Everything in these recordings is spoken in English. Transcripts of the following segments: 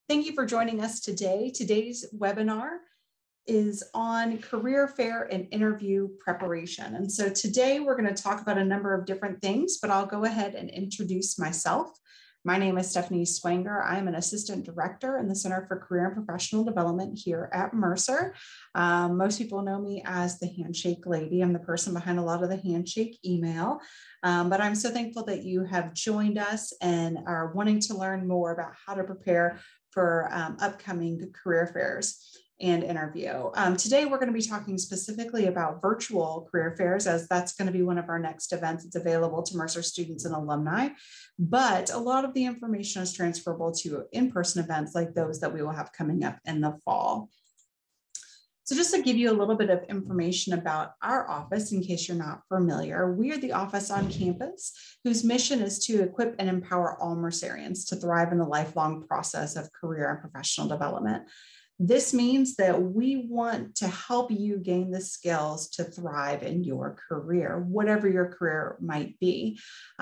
Thank you for joining us today. Today's webinar is on career fair and interview preparation. And so today we're going to talk about a number of different things, but I'll go ahead and introduce myself. My name is Stephanie Swanger. I'm an assistant director in the Center for Career and Professional Development here at Mercer. Most people know me as the Handshake Lady. I'm the person behind a lot of the handshake email, but I'm so thankful that you have joined us and are wanting to learn more about how to prepare for upcoming career fairs and interview. Today, we're going to be talking specifically about virtual career fairs, as that's going to be one of our next events. It's available to Mercer students and alumni, but a lot of the information is transferable to in-person events like those that we will have coming up in the fall. So just to give you a little bit of information about our office, in case you're not familiar, we are the office on campus whose mission is to equip and empower all Mercerians to thrive in the lifelong process of career and professional development. This means that we want to help you gain the skills to thrive in your career, whatever your career might be.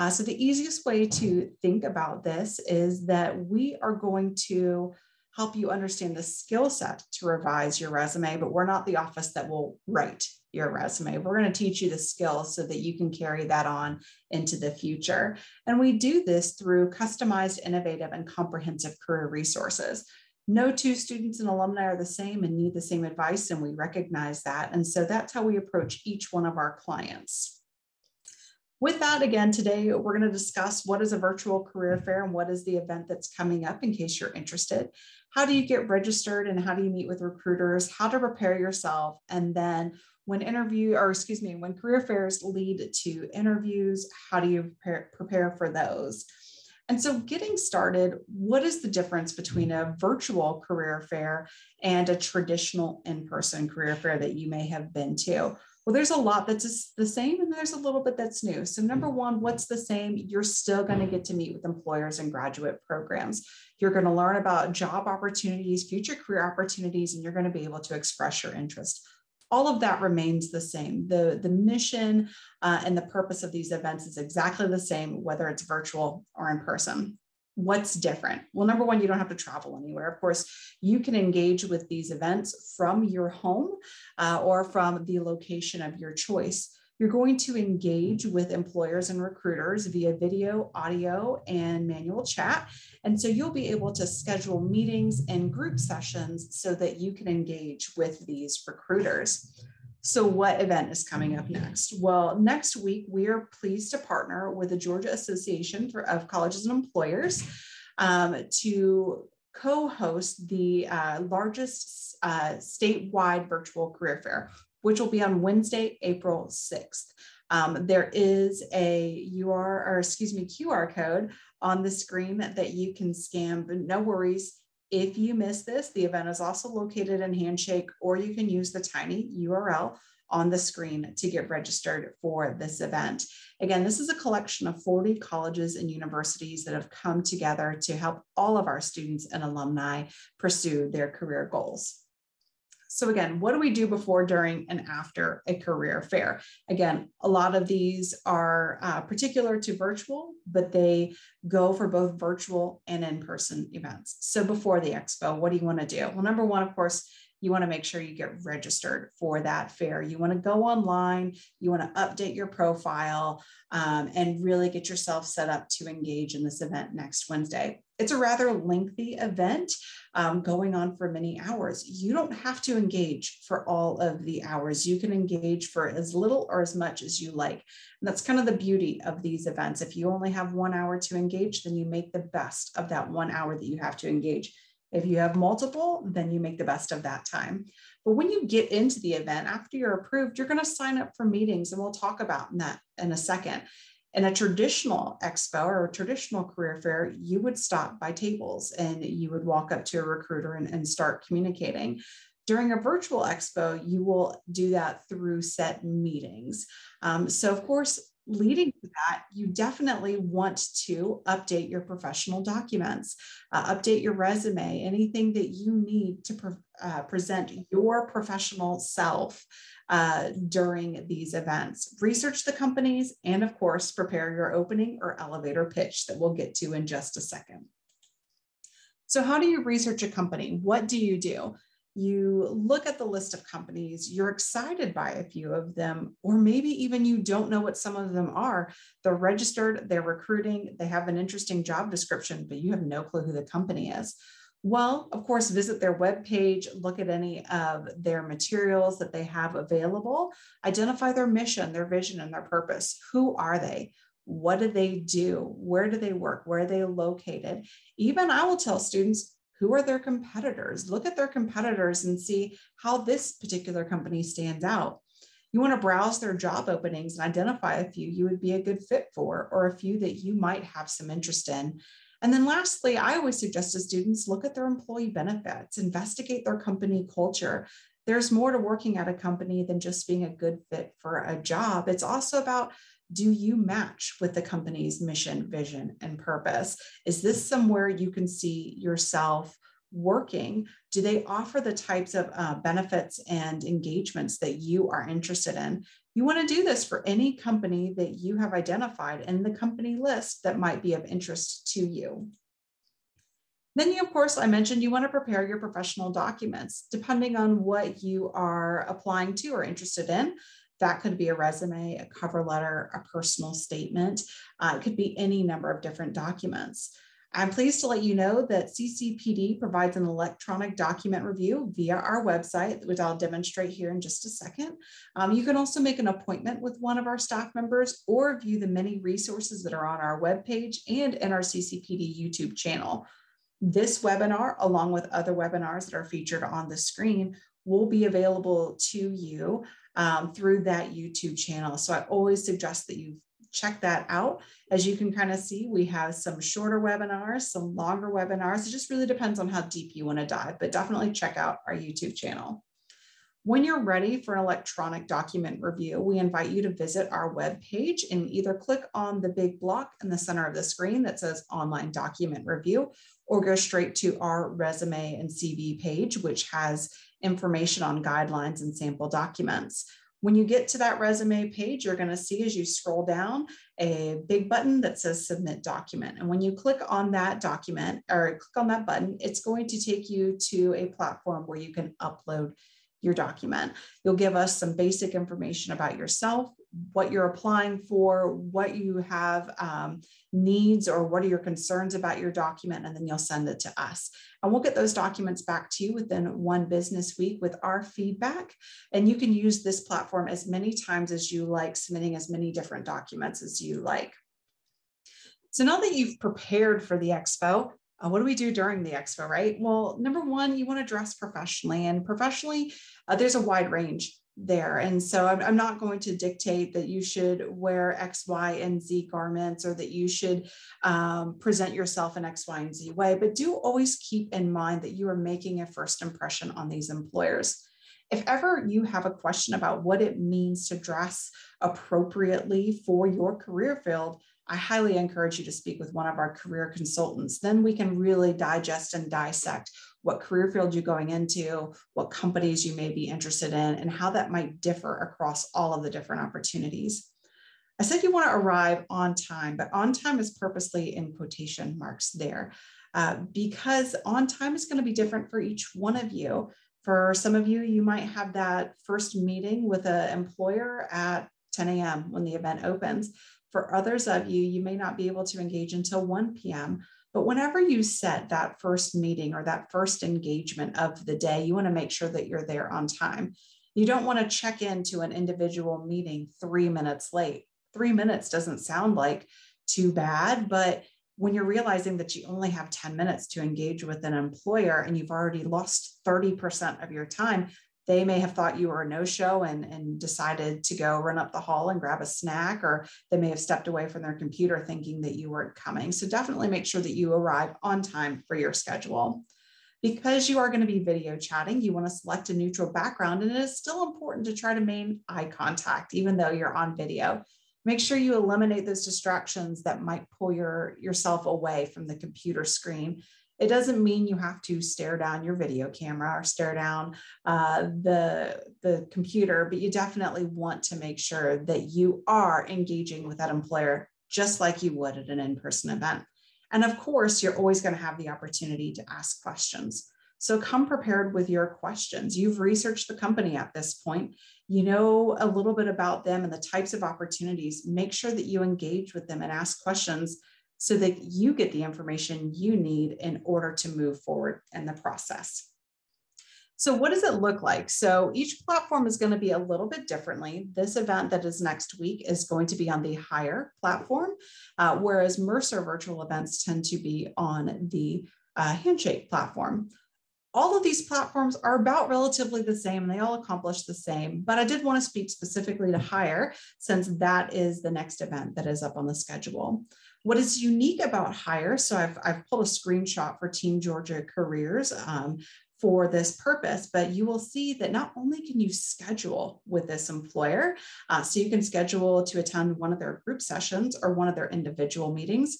So the easiest way to think about this is that we are going to help you understand the skill set to revise your resume, but we're not the office that will write your resume. We're going to teach you the skills so that you can carry that on into the future. And we do this through customized, innovative, and comprehensive career resources. No two students and alumni are the same and need the same advice, and we recognize that. And so that's how we approach each one of our clients. With that, again, today we're going to discuss what is a virtual career fair and what is the event that's coming up in case you're interested. How do you get registered and how do you meet with recruiters, how to prepare yourself, and then when career fairs lead to interviews, how do you prepare for those? And so getting started, what is the difference between a virtual career fair and a traditional in-person career fair that you may have been to? Well, there's a lot that's the same and there's a little bit that's new. So number one, what's the same? You're still going to get to meet with employers and graduate programs. You're going to learn about job opportunities, future career opportunities, and you're going to be able to express your interest. All of that remains the same. The mission and the purpose of these events is exactly the same, whether it's virtual or in person. What's different? Well, number one, you don't have to travel anywhere. Of course, you can engage with these events from your home or from the location of your choice. You're going to engage with employers and recruiters via video, audio, and manual chat. And so you'll be able to schedule meetings and group sessions so that you can engage with these recruiters. So what event is coming up next? Well, next week, we are pleased to partner with the Georgia Association of Colleges and Employers to co-host the largest statewide virtual career fair, which will be on Wednesday, April 6th. There is a QR code on the screen that you can scan, but no worries. If you miss this, the event is also located in Handshake, or you can use the tiny URL on the screen to get registered for this event. Again, this is a collection of 40 colleges and universities that have come together to help all of our students and alumni pursue their career goals. So again, what do we do before, during, and after a career fair? Again, a lot of these are particular to virtual, but they go for both virtual and in-person events. So before the expo, what do you want to do? Well, number one, of course, you want to make sure you get registered for that fair. You want to go online, you want to update your profile, and really get yourself set up to engage in this event next Wednesday. It's a rather lengthy event going on for many hours. You don't have to engage for all of the hours. You can engage for as little or as much as you like. And that's kind of the beauty of these events. If you only have 1 hour to engage, then you make the best of that 1 hour that you have to engage. If you have multiple, then you make the best of that time. But when you get into the event, after you're approved, you're going to sign up for meetings, and we'll talk about that in a second. In a traditional expo or a traditional career fair, you would stop by tables and you would walk up to a recruiter and start communicating. During a virtual expo, you will do that through set meetings. So of course, leading to that, you definitely want to update your professional documents, update your resume, anything that you need to present your professional self during these events. Research the companies and, of course, prepare your opening or elevator pitch that we'll get to in just a second. So how do you research a company? What do? You look at the list of companies, you're excited by a few of them, or maybe even you don't know what some of them are. They're registered, they're recruiting, they have an interesting job description, but you have no clue who the company is. Well, of course, visit their webpage, look at any of their materials that they have available, identify their mission, their vision, and their purpose. Who are they? What do they do? Where do they work? Where are they located? Even I will tell students, who are their competitors? Look at their competitors and see how this particular company stands out. You want to browse their job openings and identify a few you would be a good fit for, or a few that you might have some interest in. And then lastly, I always suggest to students, look at their employee benefits, investigate their company culture. There's more to working at a company than just being a good fit for a job. It's also about, do you match with the company's mission, vision, and purpose? Is this somewhere you can see yourself working? Do they offer the types of benefits and engagements that you are interested in? You want to do this for any company that you have identified in the company list that might be of interest to you. Then you, of course, I mentioned you want to prepare your professional documents, depending on what you are applying to or interested in. That could be a resume, a cover letter, a personal statement. It could be any number of different documents. I'm pleased to let you know that CCPD provides an electronic document review via our website, which I'll demonstrate here in just a second. You can also make an appointment with one of our staff members or view the many resources that are on our webpage and in our CCPD YouTube channel. This webinar, along with other webinars that are featured on the screen, will be available to you through that YouTube channel. So I always suggest that you check that out. As you can kind of see, we have some shorter webinars, some longer webinars. It just really depends on how deep you want to dive, but definitely check out our YouTube channel. When you're ready for an electronic document review, we invite you to visit our webpage and either click on the big block in the center of the screen that says Online Document Review, or go straight to our resume and CV page, which has information on guidelines and sample documents. When you get to that resume page, you're going to see, as you scroll down, a big button that says Submit Document. And when you click on that document or click on that button, it's going to take you to a platform where you can upload your document. You'll give us some basic information about yourself, what you're applying for, what you have needs, or what are your concerns about your document, and then you'll send it to us. And we'll get those documents back to you within 1 business week with our feedback. And you can use this platform as many times as you like, submitting as many different documents as you like. So now that you've prepared for the expo, what do we do during the expo, right? Well, number one, you want to dress professionally, and professionally, there's a wide range there. And so I'm not going to dictate that you should wear X, Y, and Z garments, or that you should present yourself in X, Y, and Z way, but do always keep in mind that you are making a first impression on these employers. If ever you have a question about what it means to dress appropriately for your career field, I highly encourage you to speak with one of our career consultants. Then we can really digest and dissect what career field you're going into, what companies you may be interested in, and how that might differ across all of the different opportunities. I said you want to arrive on time, but on time is purposely in quotation marks there, because on time is going to be different for each one of you. For some of you, you might have that first meeting with an employer at 10 a.m. when the event opens. For others of you, you may not be able to engage until 1 p.m. But whenever you set that first meeting or that first engagement of the day, you want to make sure that you're there on time. You don't want to check into an individual meeting 3 minutes late. 3 minutes doesn't sound like too bad, but when you're realizing that you only have 10 minutes to engage with an employer and you've already lost 30% of your time, they may have thought you were a no-show and decided to go run up the hall and grab a snack, or they may have stepped away from their computer thinking that you weren't coming. So definitely make sure that you arrive on time for your schedule. Because you are going to be video chatting, you want to select a neutral background, and it is still important to try to maintain eye contact, even though you're on video. Make sure you eliminate those distractions that might pull yourself away from the computer screen. It doesn't mean you have to stare down your video camera or stare down the computer, but you definitely want to make sure that you are engaging with that employer just like you would at an in-person event. And of course, you're always going to have the opportunity to ask questions. So come prepared with your questions. You've researched the company at this point. You know a little bit about them and the types of opportunities. Make sure that you engage with them and ask questions so that you get the information you need in order to move forward in the process. So what does it look like? So each platform is going to be a little bit differently. This event that is next week is going to be on the Hire platform, whereas Mercer virtual events tend to be on the Handshake platform. All of these platforms are about relatively the same, and they all accomplish the same, but I did want to speak specifically to Hire since that is the next event that is up on the schedule. What is unique about Hire, so I've pulled a screenshot for Team Georgia Careers for this purpose, but you will see that not only can you schedule with this employer, so you can schedule to attend one of their group sessions or one of their individual meetings,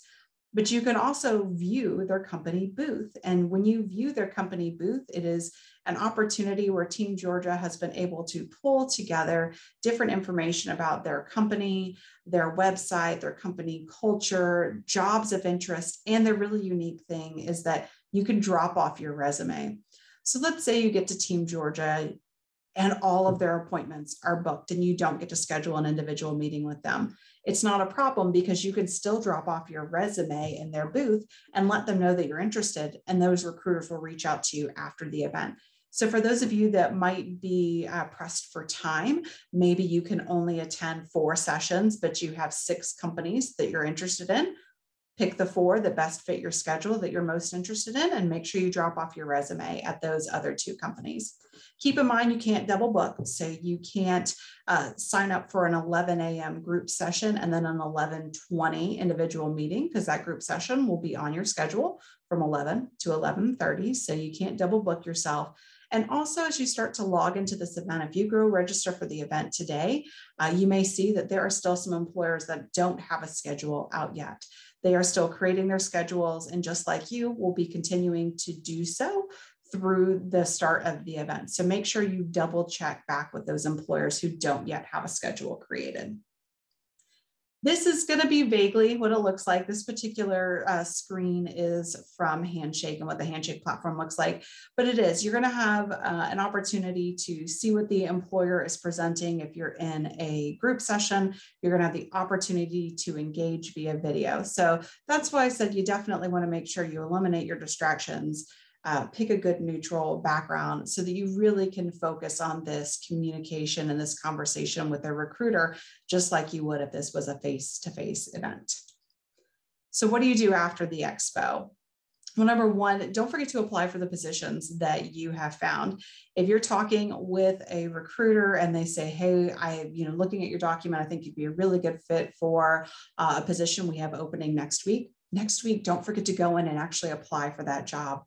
but you can also view their company booth. And when you view their company booth, it is an opportunity where Team Georgia has been able to pull together different information about their company, their website, their company culture, jobs of interest. And the really unique thing is that you can drop off your resume. So let's say you get to Team Georgia and all of their appointments are booked and you don't get to schedule an individual meeting with them. It's not a problem because you can still drop off your resume in their booth and let them know that you're interested, and those recruiters will reach out to you after the event. So for those of you that might be pressed for time, maybe you can only attend 4 sessions, but you have 6 companies that you're interested in. Pick the 4 that best fit your schedule that you're most interested in, and make sure you drop off your resume at those other 2 companies. Keep in mind, you can't double book. So you can't sign up for an 11 a.m. group session and then an 11:20 individual meeting, because that group session will be on your schedule from 11 to 11:30. So you can't double book yourself. And also, as you start to log into this event, if you go register for the event today, you may see that there are still some employers that don't have a schedule out yet. They are still creating their schedules, and just like you, will be continuing to do so through the start of the event. So make sure you double check back with those employers who don't yet have a schedule created. This is going to be vaguely what it looks like. This particular screen is from Handshake and what the Handshake platform looks like, but it is, you're going to have an opportunity to see what the employer is presenting. If you're in a group session, you're going to have the opportunity to engage via video. So that's why I said you definitely want to make sure you eliminate your distractions. Pick a good neutral background so that you really can focus on this communication and this conversation with a recruiter, just like you would if this was a face-to-face event. So what do you do after the expo? Well, number one, don't forget to apply for the positions that you have found. If you're talking with a recruiter and they say, hey, looking at your document, I think you'd be a really good fit for a position we have opening next week. Next week, don't forget to go in and actually apply for that job.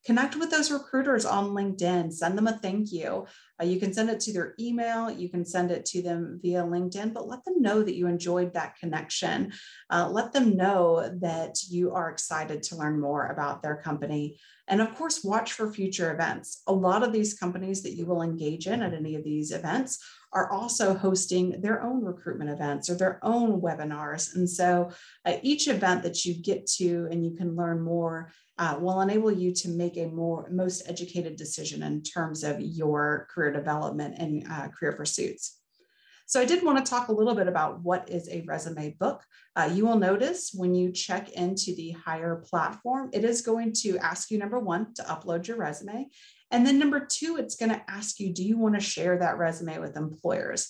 Connect with those recruiters on LinkedIn, send them a thank you. You can send it to their email, you can send it to them via LinkedIn, but let them know that you enjoyed that connection. Let them know that you are excited to learn more about their company. And of course, watch for future events. A lot of these companies that you will engage in at any of these events are also hosting their own recruitment events or their own webinars. And so each event that you get to and you can learn more will enable you to make a most educated decision in terms of your career development and career pursuits. So I did want to talk a little bit about what is a resume book. You will notice when you check into the Hire platform, it is going to ask you, number one, to upload your resume. And then number two, it's going to ask you, do you want to share that resume with employers?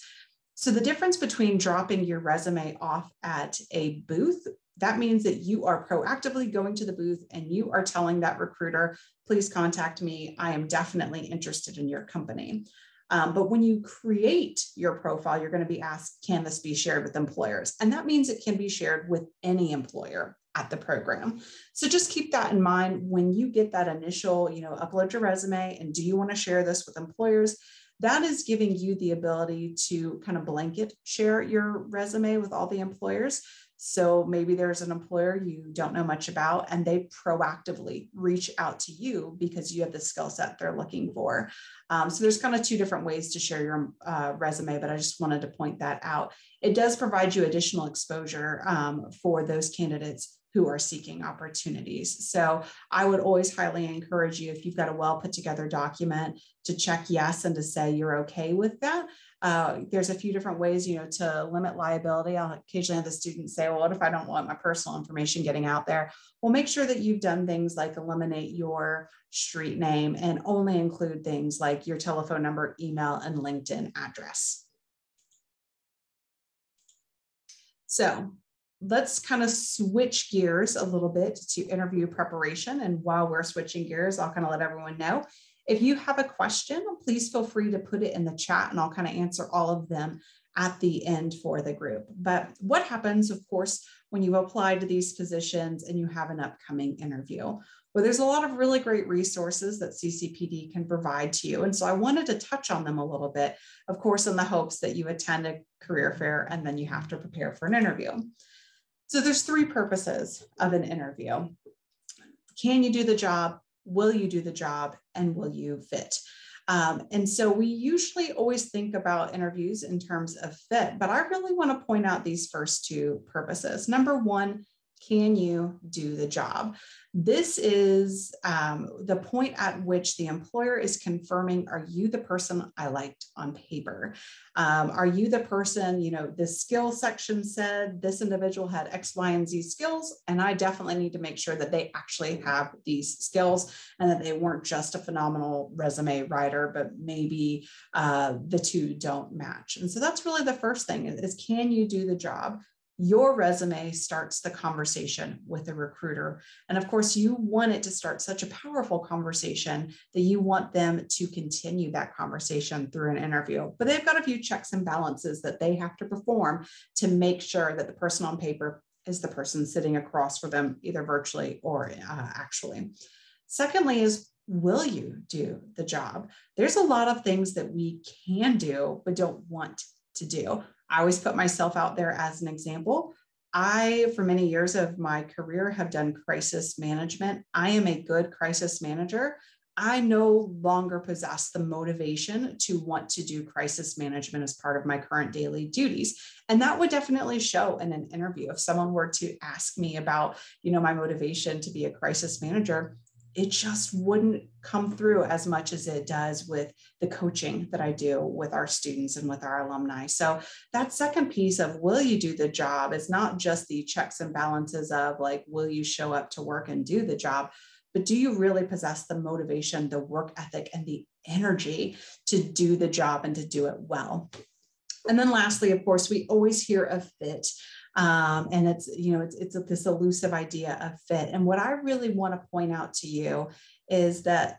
So the difference between dropping your resume off at a booth, that means that you are proactively going to the booth and you are telling that recruiter, please contact me. I am definitely interested in your company. But when you create your profile, you're going to be asked, can this be shared with employers? And that means it can be shared with any employer at the program. So just keep that in mind when you get that initial, upload your resume and do you want to share this with employers? That is giving you the ability to kind of blanket share your resume with all the employers. So maybe there's an employer you don't know much about and they proactively reach out to you because you have the skill set they're looking for. So there's kind of two different ways to share your resume, but I just wanted to point that out. It does provide you additional exposure for those candidates who are seeking opportunities. So I would always highly encourage you, if you've got a well put together document, to check yes and to say you're okay with that. There's a few different ways, to limit liability. I'll occasionally have the students say, well, what if I don't want my personal information getting out there? Well, make sure that you've done things like eliminate your street name and only include things like your telephone number, email, and LinkedIn address. So let's kind of switch gears a little bit to interview preparation. And while we're switching gears, I'll kind of let everyone know, if you have a question, please feel free to put it in the chat and I'll kind of answer all of them at the end for the group. But what happens, of course, when you apply to these positions and you have an upcoming interview? Well, there's a lot of really great resources that CCPD can provide to you. And so I wanted to touch on them a little bit, of course, in the hopes that you attend a career fair and then you have to prepare for an interview. So there's three purposes of an interview. Can you do the job? Will you do the job? And will you fit? And so we usually always think about interviews in terms of fit, but I really want to point out these first two purposes. Number one, can you do the job? This is the point at which the employer is confirming, are you the person I liked on paper? Are you the person, the skill section said this individual had X, Y, and Z skills, and I definitely need to make sure that they actually have these skills and that they weren't just a phenomenal resume writer, but maybe the two don't match. And so that's really the first thing is can you do the job? Your resume starts the conversation with a recruiter. And of course, you want it to start such a powerful conversation that you want them to continue that conversation through an interview. But they've got a few checks and balances that they have to perform to make sure that the person on paper is the person sitting across from them, either virtually or actually. Secondly is, will you do the job? There's a lot of things that we can do, but don't want to do. I always put myself out there as an example. I, for many years of my career, have done crisis management. I am a good crisis manager. I no longer possess the motivation to want to do crisis management as part of my current daily duties. And that would definitely show in an interview. If someone were to ask me about, my motivation to be a crisis manager, it just wouldn't come through as much as it does with the coaching that I do with our students and with our alumni. So that second piece of will you do the job is not just the checks and balances of like, will you show up to work and do the job, but do you really possess the motivation, the work ethic, and the energy to do the job and to do it well? And then lastly, of course, we always hear of fit. And it's this elusive idea of fit. And what I really want to point out to you is that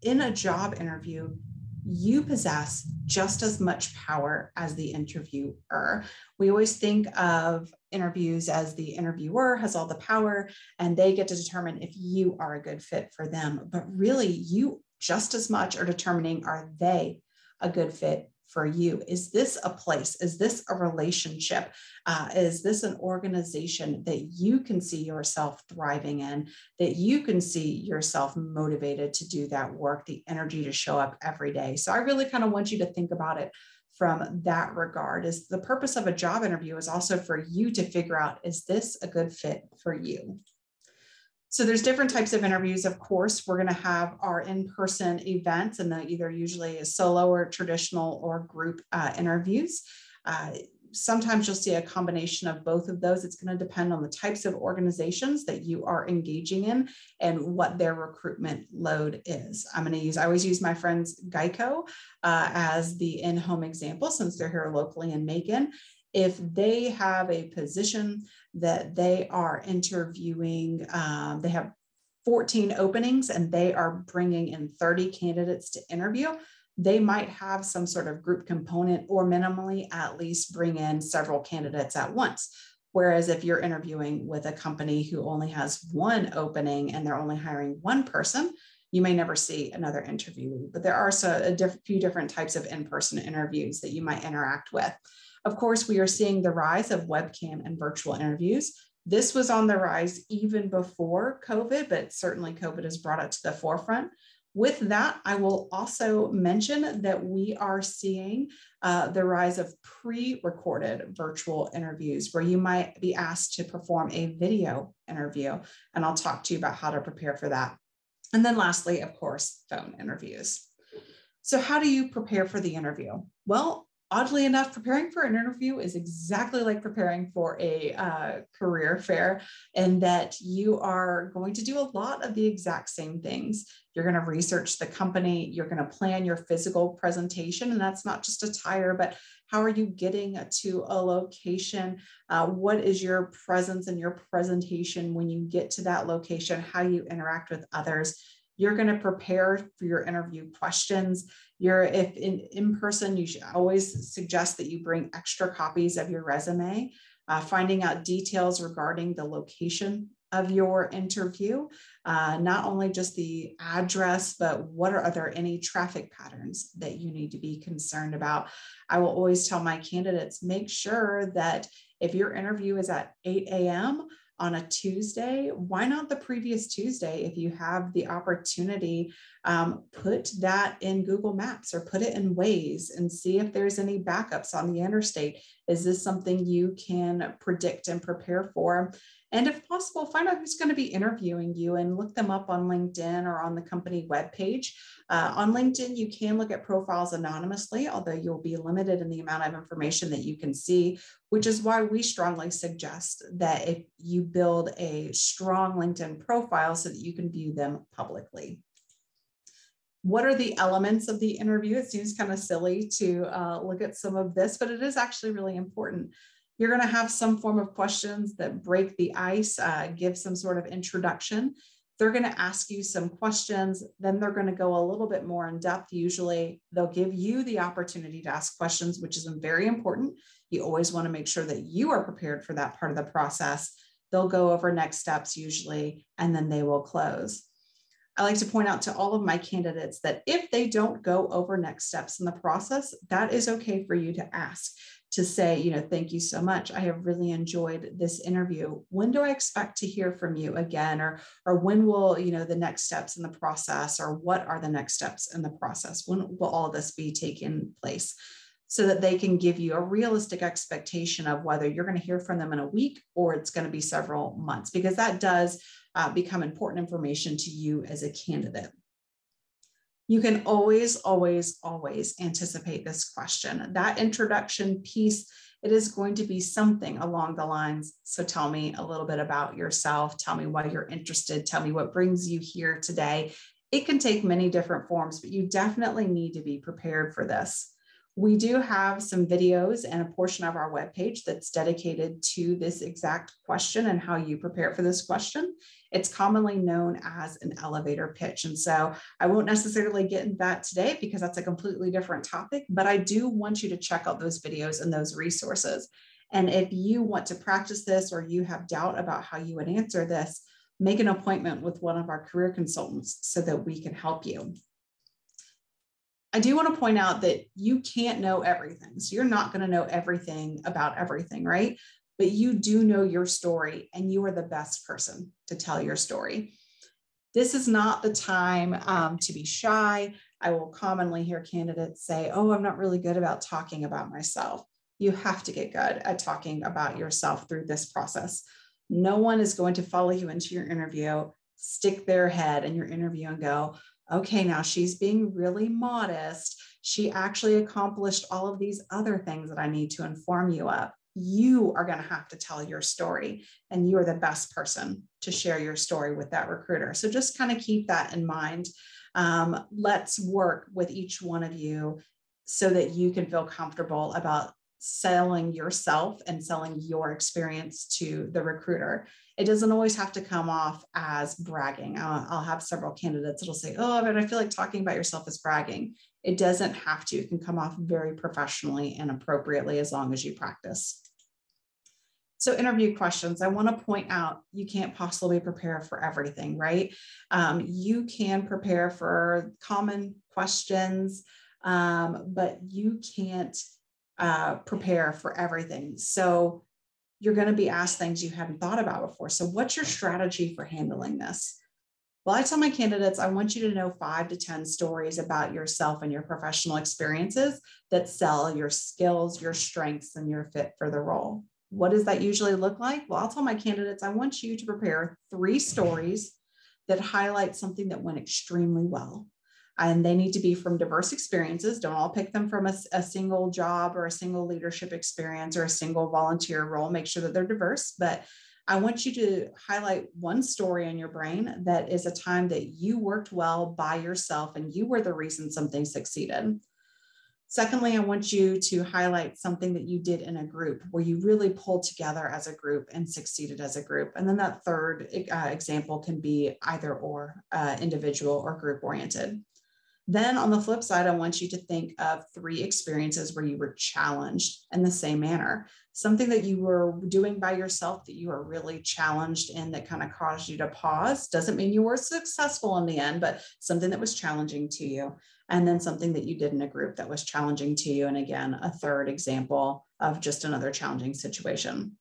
in a job interview, you possess just as much power as the interviewer. We always think of interviews as the interviewer has all the power and they get to determine if you are a good fit for them. But really, you just as much are determining, are they a good fit for you? Is this a place? Is this a relationship? Is this an organization that you can see yourself thriving in, that you can see yourself motivated to do that work, the energy to show up every day? So I really kind of want you to think about it from that regard. Is the purpose of a job interview is also for you to figure out, is this a good fit for you? So there's different types of interviews. Of course, we're going to have our in-person events, and that either usually is solo or traditional or group interviews. Sometimes you'll see a combination of both of those. It's going to depend on the types of organizations that you are engaging in and what their recruitment load is. I always use my friends Geico as the in-home example, since they're here locally in Macon. If they have a position that they are interviewing, they have 14 openings and they are bringing in 30 candidates to interview, they might have some sort of group component or minimally at least bring in several candidates at once. Whereas if you're interviewing with a company who only has one opening and they're only hiring one person, you may never see another interviewee. But there are a few different types of in-person interviews that you might interact with. Of course, we are seeing the rise of webcam and virtual interviews. This was on the rise even before COVID, but certainly COVID has brought it to the forefront. With that, I will also mention that we are seeing the rise of pre-recorded virtual interviews where you might be asked to perform a video interview, and I'll talk to you about how to prepare for that. And then lastly, of course, phone interviews. So how do you prepare for the interview? Well, oddly enough, preparing for an interview is exactly like preparing for a career fair, in that you are going to do a lot of the exact same things. You're going to research the company, you're going to plan your physical presentation, and that's not just attire, but how are you getting to a location? What is your presence and your presentation when you get to that location? How you interact with others? You're going to prepare for your interview questions. If in person, you should always suggest that you bring extra copies of your resume, finding out details regarding the location of your interview, not only just the address, but are there any traffic patterns that you need to be concerned about? I will always tell my candidates, make sure that if your interview is at 8 a.m., on a Tuesday, why not the previous Tuesday? If you have the opportunity, put that in Google Maps or put it in Waze and see if there's any backups on the interstate. Is this something you can predict and prepare for? And if possible, find out who's going to be interviewing you and look them up on LinkedIn or on the company webpage. On LinkedIn, you can look at profiles anonymously, although you'll be limited in the amount of information that you can see, which is why we strongly suggest that if you build a strong LinkedIn profile so that you can view them publicly. What are the elements of the interview? It seems kind of silly to look at some of this, but it is actually really important. You're going to have some form of questions that break the ice, give some sort of introduction. They're going to ask you some questions, then they're going to go a little bit more in depth. Usually they'll give you the opportunity to ask questions, which is very important. You always want to make sure that you are prepared for that part of the process. They'll go over next steps usually, and then they will close. I like to point out to all of my candidates that if they don't go over next steps in the process, that is okay for you to ask, to say, thank you so much. I have really enjoyed this interview. When do I expect to hear from you again? Or when will, the next steps in the process, or what are the next steps in the process? When will all of this be taking place? So that they can give you a realistic expectation of whether you're going to hear from them in a week or it's going to be several months, because that does become important information to you as a candidate. You can always, always, always anticipate this question. That introduction piece, it is going to be something along the lines. So tell me a little bit about yourself. Tell me why you're interested. Tell me what brings you here today. It can take many different forms, but you definitely need to be prepared for this. We do have some videos and a portion of our webpage that's dedicated to this exact question and how you prepare for this question. It's commonly known as an elevator pitch. And so I won't necessarily get into that today because that's a completely different topic, but I do want you to check out those videos and those resources. And if you want to practice this, or you have doubt about how you would answer this, make an appointment with one of our career consultants so that we can help you. I do want to point out that you can't know everything. So you're not going to know everything about everything, right? But you do know your story, and you are the best person to tell your story. This is not the time to be shy. I will commonly hear candidates say, oh, I'm not really good about talking about myself. You have to get good at talking about yourself through this process. No one is going to follow you into your interview, stick their head in your interview and go, okay, now she's being really modest. She actually accomplished all of these other things that I need to inform you of. You are going to have to tell your story, and you are the best person to share your story with that recruiter. So just kind of keep that in mind. Let's work with each one of you so that you can feel comfortable about selling yourself and selling your experience to the recruiter. It doesn't always have to come off as bragging. I'll have several candidates that'll say, oh, but I feel like talking about yourself is bragging. It doesn't have to. It can come off very professionally and appropriately as long as you practice. So interview questions, I want to point out, you can't possibly prepare for everything, right? You can prepare for common questions, but you can't prepare for everything. So you're going to be asked things you hadn't thought about before. So what's your strategy for handling this? Well, I tell my candidates, I want you to know 5 to 10 stories about yourself and your professional experiences that sell your skills, your strengths, and your fit for the role. What does that usually look like? Well, I'll tell my candidates, I want you to prepare 3 stories that highlight something that went extremely well. And they need to be from diverse experiences. Don't all pick them from a single job or a single leadership experience or a single volunteer role. Make sure that they're diverse. But I want you to highlight one story in your brain that is a time that you worked well by yourself and you were the reason something succeeded. Secondly, I want you to highlight something that you did in a group where you really pulled together as a group and succeeded as a group. And then that third example can be either or, individual or group oriented. Then on the flip side, I want you to think of 3 experiences where you were challenged in the same manner. Something that you were doing by yourself that you were really challenged in that kind of caused you to pause. Doesn't mean you were successful in the end, but something that was challenging to you. And then something that you did in a group that was challenging to you. And again, a third example of just another challenging situation.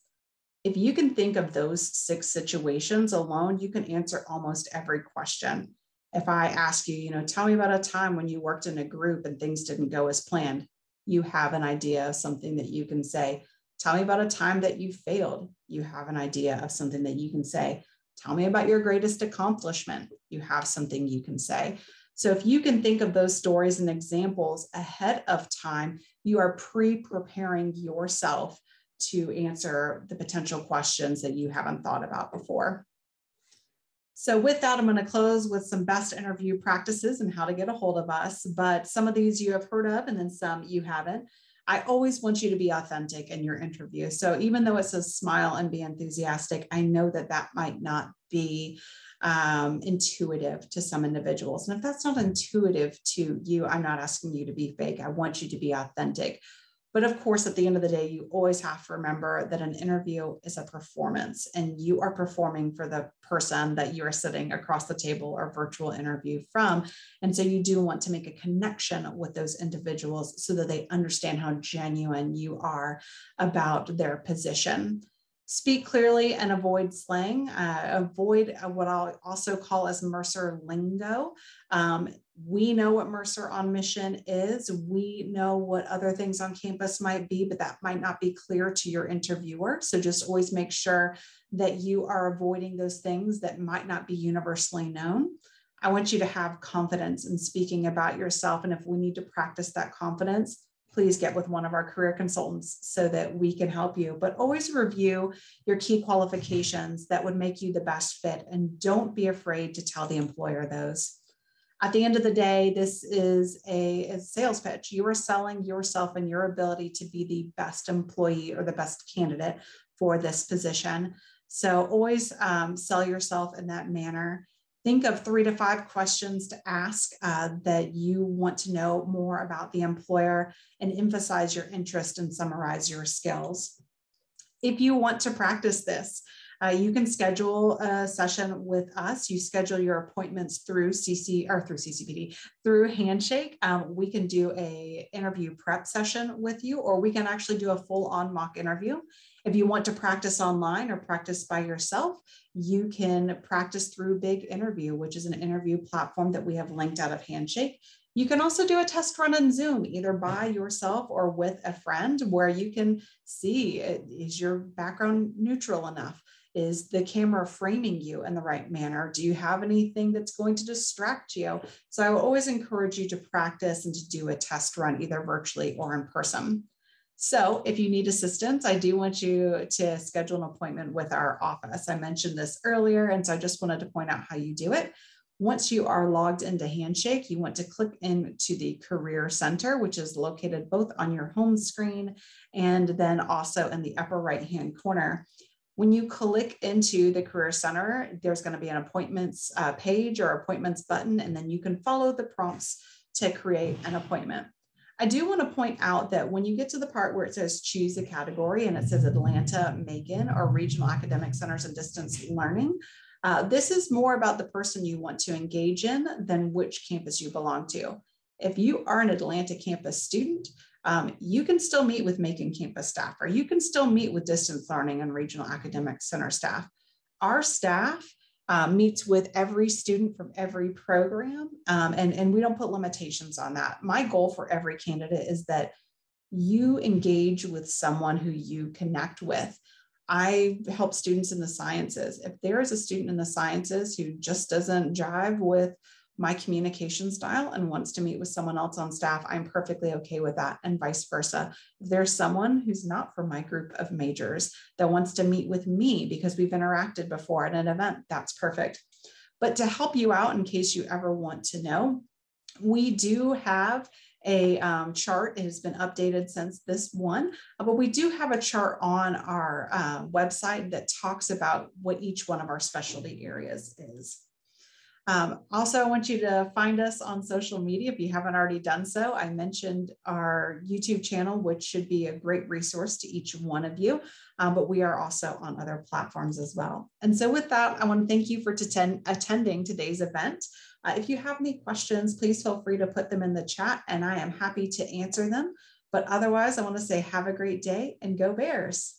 If you can think of those 6 situations alone, you can answer almost every question. If I ask you, tell me about a time when you worked in a group and things didn't go as planned, you have an idea of something that you can say. Tell me about a time that you failed. You have an idea of something that you can say. Tell me about your greatest accomplishment. You have something you can say. So if you can think of those stories and examples ahead of time, you are pre-preparing yourself to answer the potential questions that you haven't thought about before. So with that, I'm going to close with some best interview practices and how to get a hold of us. But some of these you have heard of and then some you haven't. I always want you to be authentic in your interview. So even though it says smile and be enthusiastic, I know that that might not be intuitive to some individuals. And if that's not intuitive to you, I'm not asking you to be fake. I want you to be authentic. But of course, at the end of the day, you always have to remember that an interview is a performance and you are performing for the person that you are sitting across the table or virtual interview from. And so you do want to make a connection with those individuals so that they understand how genuine you are about their position. Speak clearly and avoid slang. Avoid what I'll also call as Mercer lingo. We know what Mercer on Mission is. We know what other things on campus might be, but that might not be clear to your interviewer. So just always make sure that you are avoiding those things that might not be universally known. I want you to have confidence in speaking about yourself. And if we need to practice that confidence, please get with one of our career consultants so that we can help you. But always review your key qualifications that would make you the best fit. And don't be afraid to tell the employer those. At the end of the day, this is a sales pitch. You are selling yourself and your ability to be the best employee or the best candidate for this position. So always sell yourself in that manner. Think of 3 to 5 questions to ask that you want to know more about the employer and emphasize your interest and summarize your skills. If you want to practice this, you can schedule a session with us. You schedule your appointments through CCPD, through Handshake. We can do an interview prep session with you, or we can actually do a full-on mock interview. If you want to practice online or practice by yourself, you can practice through Big Interview, which is an interview platform that we have linked out of Handshake. You can also do a test run in Zoom, either by yourself or with a friend, where you can see, is your background neutral enough? Is the camera framing you in the right manner? Do you have anything that's going to distract you? So I will always encourage you to practice and to do a test run, either virtually or in person. So if you need assistance, I do want you to schedule an appointment with our office. I mentioned this earlier, and so I just wanted to point out how you do it. Once you are logged into Handshake, you want to click into the Career Center, which is located both on your home screen and then also in the upper right-hand corner. When you click into the Career Center, there's going to be an appointments page or appointments button, and then you can follow the prompts to create an appointment. I do want to point out that when you get to the part where it says choose a category and it says Atlanta, Macon, or Regional Academic Centers and Distance Learning, this is more about the person you want to engage in than which campus you belong to. If you are an Atlanta campus student, you can still meet with Macon campus staff, or you can still meet with distance learning and regional academic center staff. Our staff meets with every student from every program. And we don't put limitations on that. My goal for every candidate is that you engage with someone who you connect with. I help students in the sciences. If there is a student in the sciences who just doesn't jive with my communication style and wants to meet with someone else on staff, I'm perfectly okay with that, and vice versa. If there's someone who's not from my group of majors that wants to meet with me because we've interacted before at an event, that's perfect. But to help you out, in case you ever want to know, we do have a chart. It has been updated since this one, but we do have a chart on our website that talks about what each one of our specialty areas is. Also, I want you to find us on social media if you haven't already done so. I mentioned our YouTube channel, which should be a great resource to each one of you, but we are also on other platforms as well. And so with that, I want to thank you for attending today's event. If you have any questions, please feel free to put them in the chat and I am happy to answer them. But otherwise, I want to say have a great day and go Bears.